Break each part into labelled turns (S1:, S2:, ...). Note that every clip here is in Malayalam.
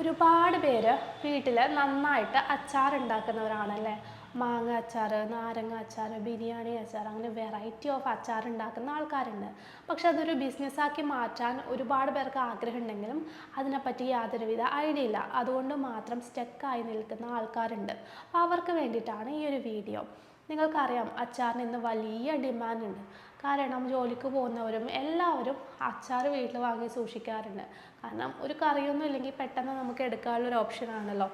S1: ഒരുപാട് പേര് വീട്ടിൽ നന്നായിട്ട് അച്ചാർ ഉണ്ടാക്കുന്നവരാണല്ലേ. മാങ്ങ അച്ചാർ, നാരങ്ങ അച്ചാർ, ബിരിയാണി അച്ചാർ, അങ്ങനെ വെറൈറ്റി ഓഫ് അച്ചാർ ഉണ്ടാക്കുന്ന ആൾക്കാരുണ്ട്. പക്ഷെ അതൊരു ബിസിനസ്സാക്കി മാറ്റാൻ ഒരുപാട് പേർക്ക് ആഗ്രഹം ഉണ്ടെങ്കിലും അതിനെപ്പറ്റി യാതൊരുവിധ ഐഡിയ ഇല്ല. അതുകൊണ്ട് മാത്രം സ്റ്റക്കായി നിൽക്കുന്ന ആൾക്കാരുണ്ട്. അപ്പോൾ അവർക്ക് വേണ്ടിയിട്ടാണ് ഈ ഒരു വീഡിയോ. നിങ്ങൾക്കറിയാം, അച്ചാറിന് ഇന്ന് വലിയ ഡിമാൻഡ് ഉണ്ട്. കാരണം ജോലിക്ക് പോകുന്നവരും എല്ലാവരും അച്ചാർ വീട്ടിൽ വാങ്ങി സൂക്ഷിക്കാറുണ്ട്. കാരണം ഒരു കറിയൊന്നും ഇല്ലെങ്കിൽ പെട്ടെന്ന് നമുക്ക് എടുക്കാനുള്ളൊരു ഓപ്ഷനാണല്ലോ.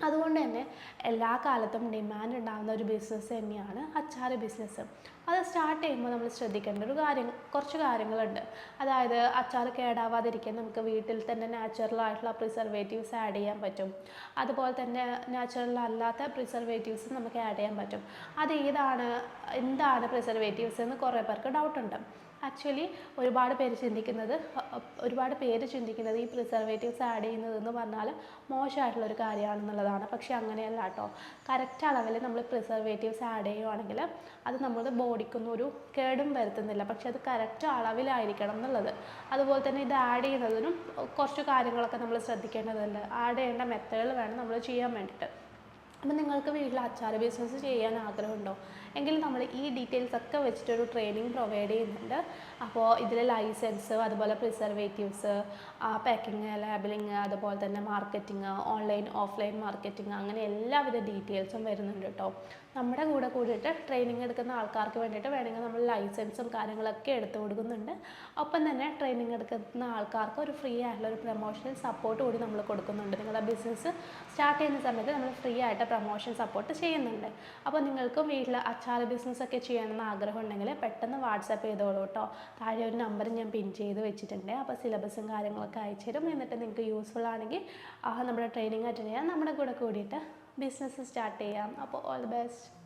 S1: അതുകൊണ്ട് തന്നെ എല്ലാ കാലത്തും ഡിമാൻഡ് ഉണ്ടാകുന്ന ഒരു ബിസിനസ് തന്നെയാണ് അച്ചാർ ബിസിനസ്. അത് സ്റ്റാർട്ട് ചെയ്യുമ്പോൾ നമ്മൾ ശ്രദ്ധിക്കേണ്ട കുറച്ച് കാര്യങ്ങളുണ്ട്. അതായത് അച്ചാർ കേടാവാതിരിക്കാൻ നമുക്ക് വീട്ടിൽ തന്നെ നാച്ചുറൽ ആയിട്ടുള്ള പ്രിസർവേറ്റീവ്സ് ആഡ് ചെയ്യാൻ പറ്റും. അതുപോലെ തന്നെ നാച്ചുറൽ അല്ലാത്ത പ്രിസർവേറ്റീവ്സ് നമുക്ക് ആഡ് ചെയ്യാൻ പറ്റും. അത് എന്താണ് പ്രിസർവേറ്റീവ്സ് എന്ന് കുറേ പേർക്ക് ഡൗട്ടുണ്ട്. ആക്ച്വലി ഒരുപാട് പേര് ചിന്തിക്കുന്നത് ഈ പ്രിസർവേറ്റീവ്സ് ആഡ് ചെയ്യുന്നതെന്ന് പറഞ്ഞാൽ മോശമായിട്ടുള്ളൊരു കാര്യമാണെന്നുള്ളതാണ്. പക്ഷേ അങ്ങനെയല്ല കേട്ടോ. കറക്റ്റ് അളവിൽ നമ്മൾ പ്രിസർവേറ്റീവ്സ് ആഡ് ചെയ്യുവാണെങ്കിൽ അത് നമ്മുടെ ബോഡിക്കൊന്നും ഒരു കേടും വരുത്തുന്നില്ല. പക്ഷെ അത് കറക്റ്റ് അളവിലായിരിക്കണം എന്നുള്ളത്. അതുപോലെ തന്നെ ഇത് ആഡ് ചെയ്യുന്നതിനും കുറച്ച് കാര്യങ്ങളൊക്കെ നമ്മൾ ശ്രദ്ധിക്കേണ്ടതുണ്ട്. ആഡ് ചെയ്യേണ്ട മെത്തേഡിൽ വേണം നമ്മൾ ചെയ്യാൻ വേണ്ടിയിട്ട്. അപ്പം നിങ്ങൾക്ക് വീട്ടിൽ അച്ചാർ ബിസിനസ് ചെയ്യാൻ ആഗ്രഹമുണ്ടോ എങ്കിൽ നമ്മൾ ഈ ഡീറ്റെയിൽസ് ഒക്കെ വെച്ചിട്ടൊരു ട്രെയിനിങ് പ്രൊവൈഡ് ചെയ്യുന്നുണ്ട്. അപ്പോൾ ഇതിൽ ലൈസൻസ്, അതുപോലെ പ്രിസർവേറ്റീവ്സ്, പാക്കിങ്, ലേബലിങ്, അതുപോലെ തന്നെ മാർക്കറ്റിംഗ്, ഓൺലൈൻ ഓഫ്ലൈൻ മാർക്കറ്റിംഗ്, അങ്ങനെ എല്ലാവിധ ഡീറ്റെയിൽസും വരുന്നുണ്ട് കേട്ടോ. നമ്മുടെ കൂടെ കൂടിയിട്ട് ട്രെയിനിങ് എടുക്കുന്ന ആൾക്കാർക്ക് വേണ്ടിയിട്ട് വേണമെങ്കിൽ നമ്മൾ ലൈസൻസും കാര്യങ്ങളൊക്കെ എടുത്തു കൊടുക്കുന്നുണ്ട്. ഒപ്പം തന്നെ ട്രെയിനിങ് എടുക്കുന്ന ആൾക്കാർക്ക് ഒരു ഫ്രീ ആയിട്ടുള്ള ഒരു പ്രൊമോഷണൽ സപ്പോർട്ട് കൂടി നമ്മൾ കൊടുക്കുന്നുണ്ട്. നിങ്ങളുടെ ബിസിനസ് സ്റ്റാർട്ട് ചെയ്യുന്ന സമയത്ത് നമ്മൾ ഫ്രീ ആയിട്ട് പ്രൊമോഷൻ സപ്പോർട്ട് ചെയ്യുന്നുണ്ട്. അപ്പോൾ നിങ്ങൾക്കും വീട്ടിൽ അച്ചാർ ബിസിനസ്സൊക്കെ ചെയ്യണമെന്ന് ആഗ്രഹം ഉണ്ടെങ്കിൽ പെട്ടെന്ന് വാട്സാപ്പ് ചെയ്തോളൂ കേട്ടോ. താഴെ ഒരു നമ്പർ ഞാൻ പിൻ ചെയ്ത് വെച്ചിട്ടുണ്ട്. അപ്പോൾ സിലബസും കാര്യങ്ങളൊക്കെ അയച്ചു തരും. എന്നിട്ട് നിങ്ങൾക്ക് യൂസ്ഫുൾ ആണെങ്കിൽ നമ്മുടെ ട്രെയിനിങ് അറ്റൻഡ് ചെയ്യാൻ നമ്മുടെ കൂടെ കൂടിയിട്ട് ബിസിനസ് സ്റ്റാർട്ട് ചെയ്യാം. അപ്പോൾ ഓൾ ദി ബെസ്റ്റ്.